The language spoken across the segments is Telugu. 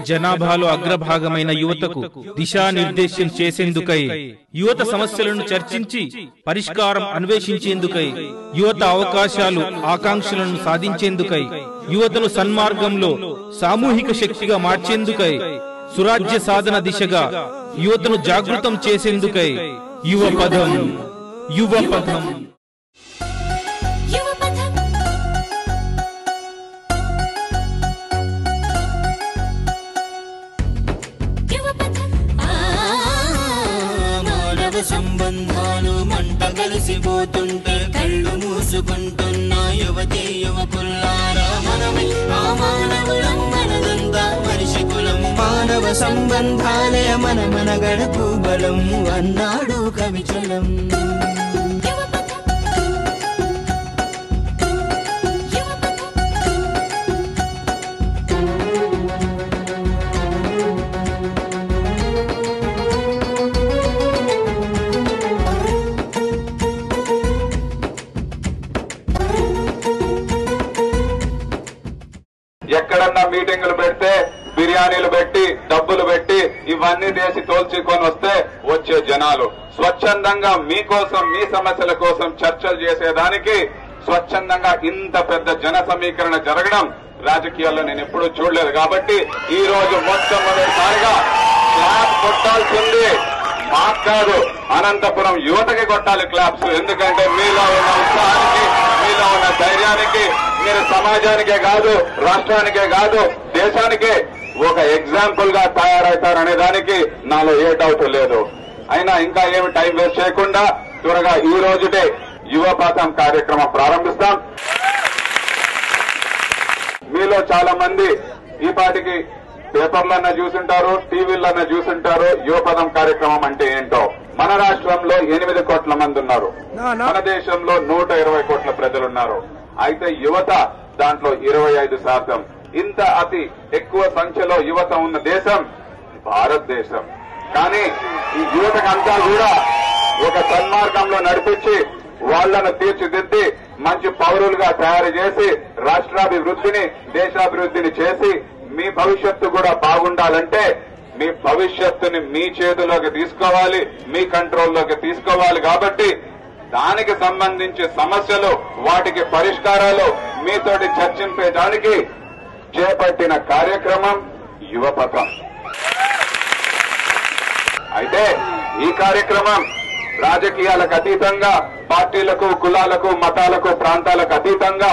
జనాభాలో అగ్రభాగమైన యువతకు దిశానిర్దేశం చేసేందుకై, యువత సమస్యలను చర్చించి పరిష్కారం అన్వేషించేందుకై, యువత అవకాశాలు ఆకాంక్షలను సాధించేందుకై, యువతను సన్మార్గంలో సామూహిక శక్తిగా మార్చేందుకై, సురాజ్య సాధన దిశగా యువతను జాగృతం చేసేందుకై యువపథం యువపథం సంబంధాలు మంట కలిసిపోతుంటే కళ్ళు మూసుకుంటున్న యువతి యువకుల్లారా, మనమే ఆ మానవులం, మనదంతా మనిషి కులం. మానవ సంబంధాలే మన మనగడకు బలం అన్నాడు కవిచలం. ఎక్కడన్నా మీటింగులు పెడితే బిర్యానీలు పెట్టి డబ్బులు పెట్టి ఇవన్నీ చేసి తోల్చుకొని వస్తే వచ్చే జనాలు స్వచ్ఛందంగా మీకోసం మీ సమస్యల కోసం చర్చలు చేసేదానికి స్వచ్ఛందంగా ఇంత పెద్ద జన సమీకరణ జరగడం రాజకీయాల్లో నేను ఎప్పుడూ చూడలేదు. కాబట్టి ఈ రోజు మొట్టమొదటిసారిగా క్లాప్ కొట్టాల్సింది మాకు కాదు, అనంతపురం యువతకి కొట్టాలి క్లాప్స్. ఎందుకంటే మీలో ఉన్న ఉత్సాహానికి, మీలో ఉన్న ధైర్యానికి మీరు సమాజానికే కాదు, రాష్ట్రానికే కాదు, దేశానికే ఒక ఎగ్జాంపుల్ గా తయారవుతారనే దానికి నాలో ఏ డౌట్ లేదు. అయినా ఇంకా ఏమి టైం వేస్ట్ చేయకుండా త్వరగా ఈ రోజుటే యువపథం కార్యక్రమం ప్రారంభిస్తాం. మీలో చాలా మంది ఈ పాటికి పేపర్లన్నా చూసుంటారు, టీవీలన్నా చూసుంటారు యువపథం కార్యక్రమం అంటే ఏంటో. మన రాష్ట్రంలో 8 కోట్ల మంది ఉన్నారు, మన దేశంలో 120 కోట్ల ప్రజలున్నారు. అయితే యువత దాంట్లో 25%. ఇంత అతి ఎక్కువ సంఖ్యలో యువత ఉన్న దేశం భారతదేశం. కానీ ఈ యువతకంతా కూడా ఒక సన్మార్గంలో నడిపించి వాళ్లను తీర్చిదిద్ది మంచి పౌరులుగా తయారు చేసి రాష్ట్రాభివృద్ధిని, దేశాభివృద్ధిని చేసి మీ భవిష్యత్తు కూడా బాగుండాలంటే మీ భవిష్యత్తుని మీ చేతిలోకి తీసుకోవాలి, మీ కంట్రోల్లోకి తీసుకోవాలి. కాబట్టి దానికి సంబంధించి సమస్యలు, వాటికి పరిష్కారాలు మీతోటి చర్చింపేదానికి చేపట్టిన కార్యక్రమం యువపథం. అయితే ఈ కార్యక్రమం రాజకీయాలకు అతీతంగా, పార్టీలకు, కులాలకు, మతాలకు, ప్రాంతాలకు అతీతంగా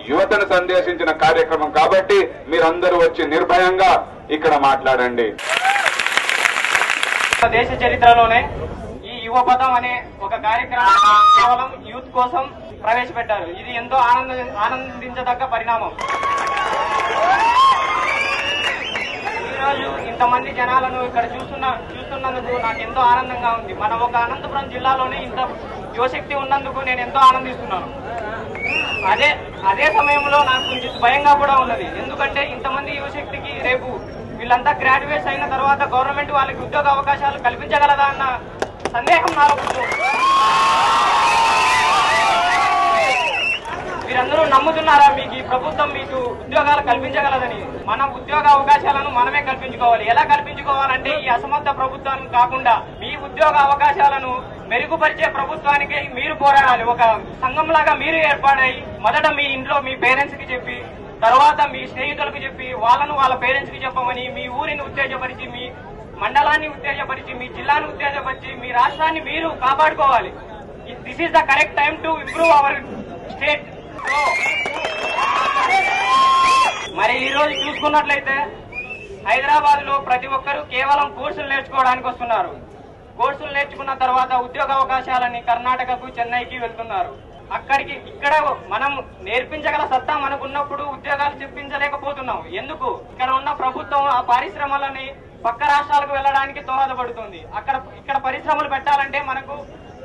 యువతను సందేశించిన కార్యక్రమం. కాబట్టి మీరందరూ వచ్చి నిర్భయంగా ఇక్కడ మాట్లాడండి. దేశ చరిత్రలోనే ఈ యువపథం అనే ఒక కార్యక్రమం కేవలం యూత్ కోసం ప్రవేశపెట్టారు. ఇది ఎంతో ఆనందించదగ్గ పరిణామం. ఈరోజు ఇంతమంది జనాలను ఇక్కడ చూస్తున్నందుకు నాకు ఎంతో ఆనందంగా ఉంది. మనం ఒక అనంతపురం జిల్లాలోనే ఇంత యువశక్తి ఉన్నందుకు నేను ఎంతో ఆనందిస్తున్నాను. అదే సమయంలో నాకు కొంచెం భయంగా కూడా ఉన్నది. ఎందుకంటే ఇంతమంది యువశక్తికి రేపు వీళ్ళంతా గ్రాడ్యుయేట్స్ అయిన తర్వాత గవర్నమెంట్ వాళ్ళకి ఉద్యోగ అవకాశాలు కల్పించగలదా అన్న సందేహం నాలో. మీరందరూ నమ్ముతున్నారా మీకు ఈ ప్రభుత్వం మీకు ఉద్యోగాలు కల్పించగలదని? మన ఉద్యోగ అవకాశాలను మనమే కల్పించుకోవాలి. ఎలా కల్పించుకోవాలంటే ఈ అసమర్థ ప్రభుత్వాన్ని కాకుండా మీ ఉద్యోగ అవకాశాలను మెరుగుపరిచే ప్రభుత్వానికి మీరు పోరాడాలి. ఒక సంఘంలాగా మీరు ఏర్పాడై మొదట మీ ఇంట్లో మీ పేరెంట్స్ కి చెప్పి, తర్వాత మీ స్నేహితులకు చెప్పి, వాళ్ళను వాళ్ళ పేరెంట్స్ కి చెప్పమని మీ ఊరిని ఉత్తేజపరిచి, మీ మండలాన్ని ఉత్తేజపరిచి, మీ జిల్లాను ఉత్తేజపరిచి, మీ రాష్ట్రాన్ని మీరు కాపాడుకోవాలి. This is the correct time to improve our state. మరి ఈ రోజు చూసుకున్నట్లయితే హైదరాబాద్ లో ప్రతి ఒక్కరూ కేవలం కోర్సులు నేర్చుకోవడానికి వస్తున్నారు. కోర్సులు నేర్చుకున్న తర్వాత ఉద్యోగ అవకాశాలని కర్ణాటకకు, చెన్నైకి వెళ్తున్నారు. ఇక్కడ మనం నేర్పించగల సత్తా మనకున్నప్పుడు ఉద్యోగాలు చెప్పించలేకపోతున్నాం. ఎందుకు? ఇక్కడ ఉన్న ప్రభుత్వం ఆ పరిశ్రమలని పక్క రాష్ట్రాలకు వెళ్ళడానికి దోహదపడుతుంది. ఇక్కడ పరిశ్రమలు పెట్టాలంటే మనకు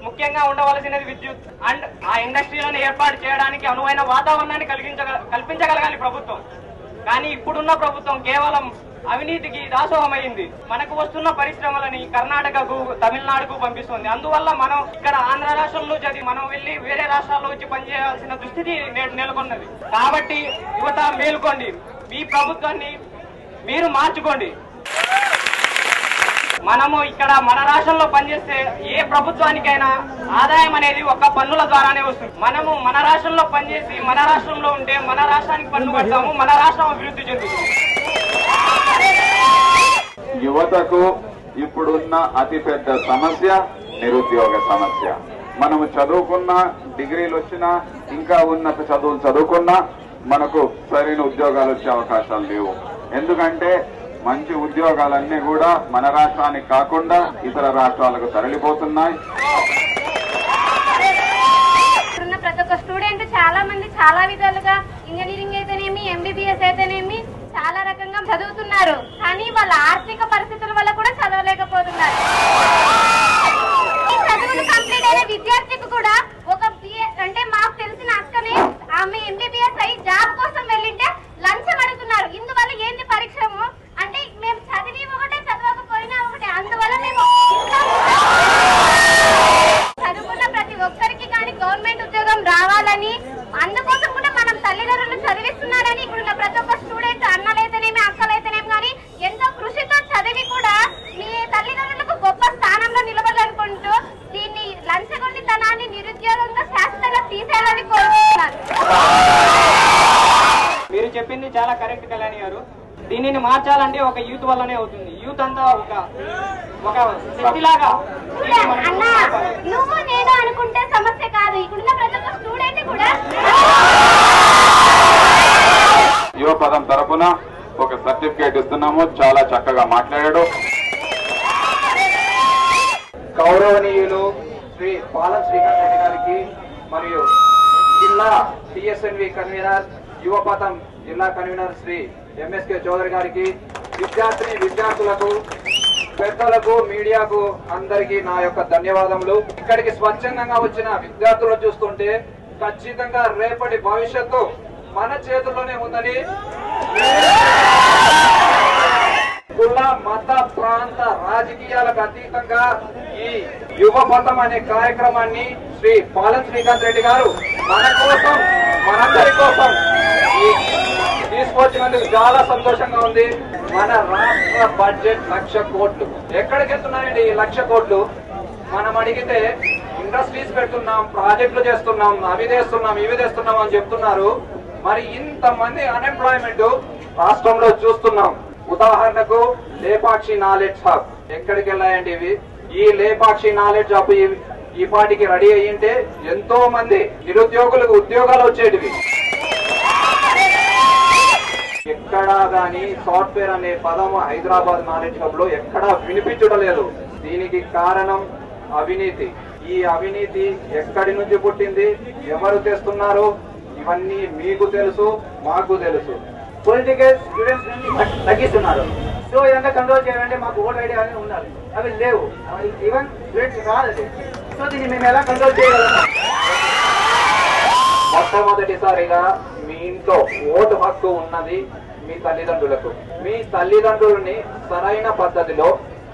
ముఖ్యంగా ఉండవలసినది విద్యుత్ అండ్ ఆ ఇండస్ట్రీలను ఏర్పాటు చేయడానికి అనువైన వాతావరణాన్ని కల్పించగలగాలి ప్రభుత్వం. కానీ ఇప్పుడున్న ప్రభుత్వం కేవలం అవినీతికి దాసోహమైంది. మనకు వస్తున్న పరిశ్రమలని కర్ణాటకకు, తమిళనాడుకు పంపిస్తుంది. అందువల్ల మనం ఇక్కడ ఆంధ్ర రాష్ట్రంలో చదివి మనం వెళ్లి వేరే రాష్ట్రాల్లో వచ్చి పనిచేయాల్సిన దుస్థితి నెలకొన్నది. కాబట్టి యువత మేల్కోండి, మీ ప్రభుత్వాన్ని మీరు మార్చుకోండి. మనము ఇక్కడ మన రాష్ట్రంలో పనిచేస్తే ఏ ప్రభుత్వానికైనా ఆదాయం అనేది ఒక పన్నుల ద్వారానే వస్తుంది. మనము మన రాష్ట్రంలో పనిచేసి మన రాష్ట్రంలో ఉంటే మన రాష్ట్రానికి పన్ను కడతాము, మన రాష్ట్రం అభివృద్ధి చెందుతుంది. యువతకు ఇప్పుడున్న అతిపెద్ద సమస్య నిరుద్యోగ సమస్య. మనము చదువుకున్నా, డిగ్రీలు వచ్చినా, ఇంకా ఉన్నత చదువులు చదువుకున్నా మనకు సరైన ఉద్యోగాలు వచ్చే అవకాశాలు లేవు. ఎందుకంటే మంచి ఉద్యోగాలన్నీ కూడా మన రాష్ట్రానికి కాకుండా ఇతర రాష్ట్రాలకు తరలిపోతున్నాయి. ప్రతి ఒక్క స్టూడెంట్ చాలా మంది చాలా విధాలుగా ఇంజనీరింగ్ అయితేనేమి, ఎంబీబీఎస్ అయితేనేమి చాలా రకంగా చదువుతున్నారు. కానీ వాళ్ళ ఆర్థిక పరిస్థితుల వల్ల కూడా చదవలేకపోతున్నారు. ఈ చదువులు కంప్లీట్ అయిన విద్యార్థికి కూడా ఒక అంటే మాకు తెలిసిన అక్కనే ఆమె ఎంబీబీఎస్ అయ్యి జాబ్ కోసం వెళ్ళింటే లంచం అడుగుతున్నారు. ఇందువల్ల ఏంది పరిశ్రమ అంటే మేము చదివి ఒకటే, చదవకపోయినా ఒకటే. అందువల్ల మేము చదువుకున్న ప్రతి ఒక్కరికి కానీ గవర్నమెంట్ ఉద్యోగం రావాలని, అందుకోసం కూడా మనం తల్లిదండ్రులు చదివిస్తున్నారని ఇప్పుడున్న ప్రతి ఒక్క స్టూడెంట్ అన్నలైతేనేమి, అక్కలైతేనేమి కానీ ఎంతో కృషితో చదివి కూడా మీ తల్లిదండ్రులకు గొప్ప స్థానంలో నిలబడాలనుకుంటూ దీన్ని లంచగొండితనాన్ని నిరుద్యోగంగా శాశ్వతంగా తీసేయాలని కోరుకుంటున్నారు. మీరు చెప్పింది చాలా కరెక్ట్ కళ్యాణి గారు. దీనిని మార్చాలంటే ఒక యూత్ వల్లనే అవుతుంది. యూత్ అంతా ఒక శక్తిలాగా. అన్నా నువ్వు నేను అనుకుంటే సమస్య కాదు, ఇక్కడున్న ప్రతి ఒక్క స్టూడెంట్ కూడా. యువ పదం తరపున ఒక సర్టిఫికేట్ ఇస్తున్నాము. చాలా చక్కగా మాట్లాడాడు. గౌరవనీయులు శ్రీ పాలం శ్రీకాంత్ రెడ్డి గారికి మరియు జిల్లా టిఎస్ఎన్వి కన్వీనర్, యువపథం జిల్లా కన్వీనర్ శ్రీ ఎంఎస్కే చౌదరి గారికి, విద్యార్థులకు, పెద్దలకు, మీడియాకు అందరికీ నా యొక్క ధన్యవాదములు. ఇక్కడికి స్వచ్ఛందంగా వచ్చిన విద్యార్థులను చూస్తుంటే ఖచ్చితంగా రేపటి భవిష్యత్తు మన చేతుల్లోనే ఉందని, కుల, మత, ప్రాంత రాజకీయాలకు అతీతంగా ఈ యువపథం అనే కార్యక్రమాన్ని శ్రీ పాలం శ్రీకాంత్ రెడ్డి గారు మన కోసం, మనందరి కోసం తీసుకొచ్చినందుకు చాలా సంతోషంగా ఉంది. మన రాష్ట్ర బడ్జెట్ 1,00,000 కోట్లు. ఎక్కడికి వెళ్తున్నాయండి ఈ 1,00,000 కోట్లు? మనం అడిగితే ఇండస్ట్రీస్ పెడుతున్నాం, ప్రాజెక్టులు చేస్తున్నాం, అవి చేస్తున్నాం, ఇవి చేస్తున్నాం అని చెప్తున్నారు. మరి ఇంతమంది అన్ఎంప్లాయ్మెంట్ రాష్ట్రంలో చూస్తున్నాం. ఉదాహరణకు లేపాక్షి నాలెడ్జ్ హబ్ ఎక్కడికి వెళ్ళాయండి ఇవి? ఈ లేపాక్షి నాలెడ్జ్ హబ్ ఈ పాటికి రెడీ అయ్యింటే ఎంతో మంది నిరుద్యోగులకు ఉద్యోగాలు వచ్చేటివి. ఎక్కడా గాని సాఫ్ట్వేర్ అనే పదం హైదరాబాద్ నాలెడ్జ్ హబ్ లో ఎక్కడా వినిపించడలేదు. దీనికి కారణం అవినీతి. ఈ అవినీతి ఎక్కడి నుంచి పుట్టింది, ఎవరు తెస్తున్నారు, ఇవన్నీ మీకు తెలుసు, మాకు తెలుసు. పొలిటికల్ స్టూడెంట్స్ తగ్గిస్తున్నారు. సో ఇదంతా కంట్రోల్ చేయాలంటే మాకు ఓట్ ఐడి అని ఉండాలి, అవి లేవు. ఈవెన్ స్టూడెంట్స్ కాదు. సో దీన్ని మేము ఎలా కంట్రోల్ చేయగలం? మొట్టమొదటిసారిగా మీ ఇంట్లో ఓటు హక్కు ఉన్నది మీ తల్లిదండ్రులకు. మీ తల్లిదండ్రులని సరైన పద్ధతిలో,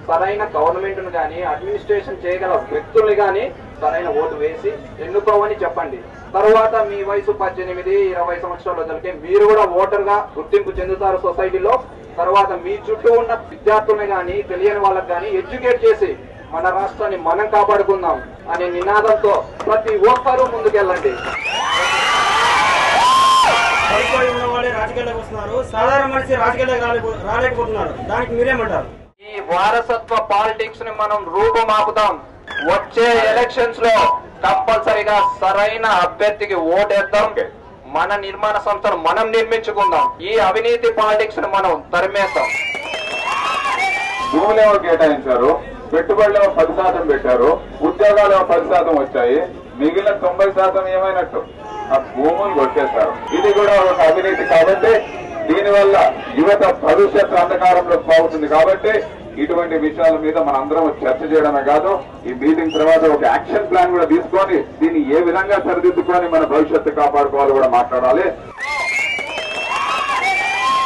సరైన గవర్నమెంట్ ను గాని, అడ్మినిస్ట్రేషన్ చేయగల వ్యక్తుల్ని గాని సరైన ఓటు వేసి ఎన్నుకోవని చెప్పండి. తర్వాత మీ వయసు 18-20 సంవత్సరాలు వదిలితే మీరు కూడా ఓటర్ గా గుర్తింపు చెందుతారు సొసైటీలో. తర్వాత మీ చుట్టూ ఉన్న విద్యార్థుల్ని గాని, తెలియని వాళ్ళకి గాని ఎడ్యుకేట్ చేసి మన రాష్ట్రాన్ని మనం కాపాడుకుందాం అనే నినాదంతో ప్రతి ఒక్కరూ ముందుకెళ్ళండి. రాజకీయాలకు వస్తున్నారు, సాధారణ మనిషి రాజకీయాలకు రాలేకపోతున్నారు. దానికి మీరేమంటారు? ఈ వారసత్వ పాలిటిక్స్ ని మనం రూపుమాపుదాం. వచ్చే ఎలక్షన్స్ లో కంపల్సరీగా సరైన అభ్యర్థికి ఓటేద్దాం. మన నిర్మాణ సంస్థను మనం నిర్మించుకుందాం. ఈ అవినీతి పాలిటిక్స్ ని మనం తరిమేద్దాం. భూములేమో కేటాయించారు, పెట్టుబడులేమో 10% పెట్టారు, ఉద్యోగాలేమో 10% వచ్చాయి. మిగిలిన 90% ఏమైనట్టు? ఆ భూములు కొట్టేశారు. ఇది కూడా ఒక అవినీతి. కాబట్టి దీనివల్ల యువత భవిష్యత్తు అంధకారంలో పోతుంది. కాబట్టి ఇటువంటి విషయాల మీద మనం అందరం చర్చ చేయడమే కాదు, ఈ మీటింగ్ తర్వాత ఒక యాక్షన్ ప్లాన్ కూడా తీసుకొని దీన్ని ఏ విధంగా సరిదిద్దుకొని మన భవిష్యత్తు కాపాడుకోవాలో కూడా మాట్లాడాలి.